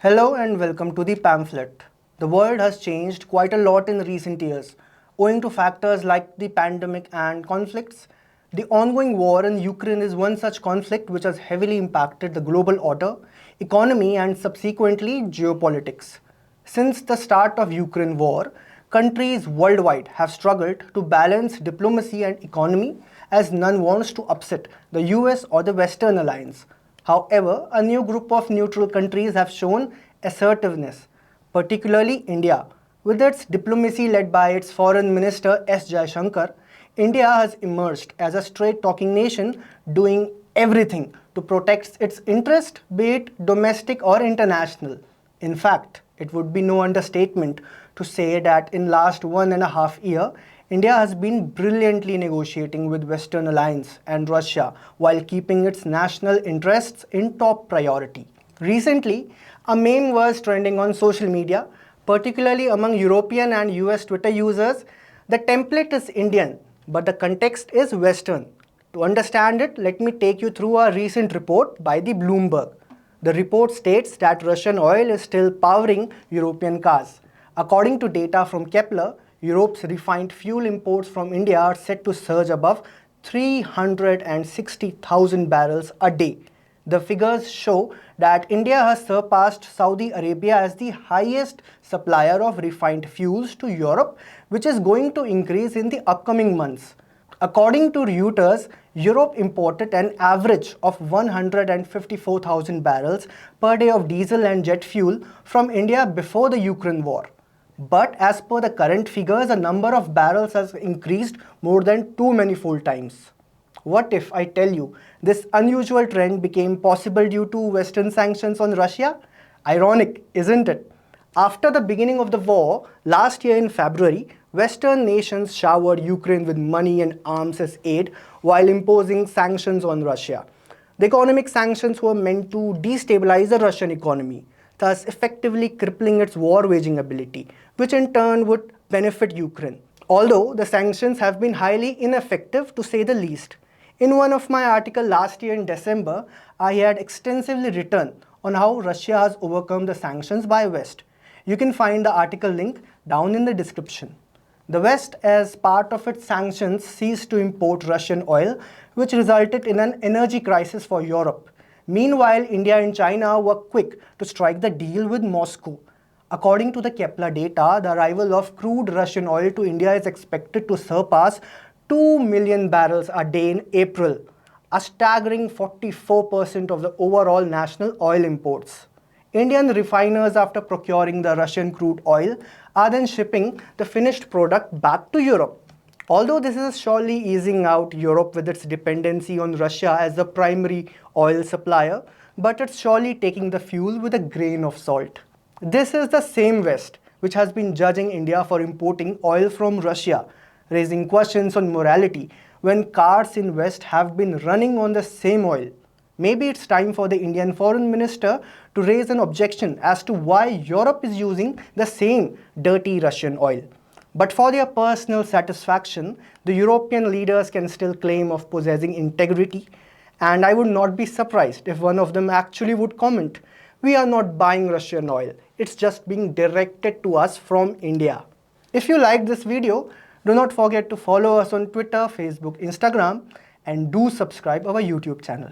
Hello and welcome to the Pamphlet. The world has changed quite a lot in recent years, owing to factors like the pandemic and conflicts. The ongoing war in Ukraine is one such conflict which has heavily impacted the global order, economy and subsequently geopolitics. Since the start of Ukraine war, countries worldwide have struggled to balance diplomacy and economy as none wants to upset the US or the Western alliance. However, a new group of neutral countries have shown assertiveness, particularly India. With its diplomacy led by its Foreign Minister S. Jaishankar, India has emerged as a straight-talking nation doing everything to protect its interest, be it domestic or international. In fact, it would be no understatement to say that in last 1.5 years, India has been brilliantly negotiating with Western alliance and Russia while keeping its national interests in top priority. Recently, a meme was trending on social media, particularly among European and US Twitter users. The template is Indian, but the context is Western. To understand it, let me take you through a recent report by the Bloomberg. The report states that Russian oil is still powering European cars. According to data from Kepler, Europe's refined fuel imports from India are set to surge above 360,000 barrels a day. The figures show that India has surpassed Saudi Arabia as the highest supplier of refined fuels to Europe, which is going to increase in the upcoming months. According to Reuters, Europe imported an average of 154,000 barrels per day of diesel and jet fuel from India before the Ukraine war. But as per the current figures, the number of barrels has increased more than too many full times. What if I tell you this unusual trend became possible due to Western sanctions on Russia? Ironic, isn't it? After the beginning of the war, last year in February, Western nations showered Ukraine with money and arms as aid while imposing sanctions on Russia. The economic sanctions were meant to destabilize the Russian economy, thus effectively crippling its war-waging ability, which in turn would benefit Ukraine. Although the sanctions have been highly ineffective to say the least. In one of my articles last year in December, I had extensively written on how Russia has overcome the sanctions by West. You can find the article link down in the description. The West, as part of its sanctions, ceased to import Russian oil, which resulted in an energy crisis for Europe. Meanwhile, India and China were quick to strike the deal with Moscow. According to the Kepler data, the arrival of crude Russian oil to India is expected to surpass 2 million barrels a day in April, a staggering 44% of the overall national oil imports. Indian refiners, after procuring the Russian crude oil, are then shipping the finished product back to Europe. Although this is surely easing out Europe with its dependency on Russia as the primary oil supplier, but it's surely taking the fuel with a grain of salt. This is the same West which has been judging India for importing oil from Russia, raising questions on morality when cars in West have been running on the same oil. Maybe it's time for the Indian Foreign Minister to raise an objection as to why Europe is using the same dirty Russian oil. But for their personal satisfaction, the European leaders can still claim of possessing integrity, and I would not be surprised if one of them actually would comment, "We are not buying Russian oil, it's just being directed to us from India." If you liked this video, do not forget to follow us on Twitter, Facebook, Instagram, and do subscribe our YouTube channel.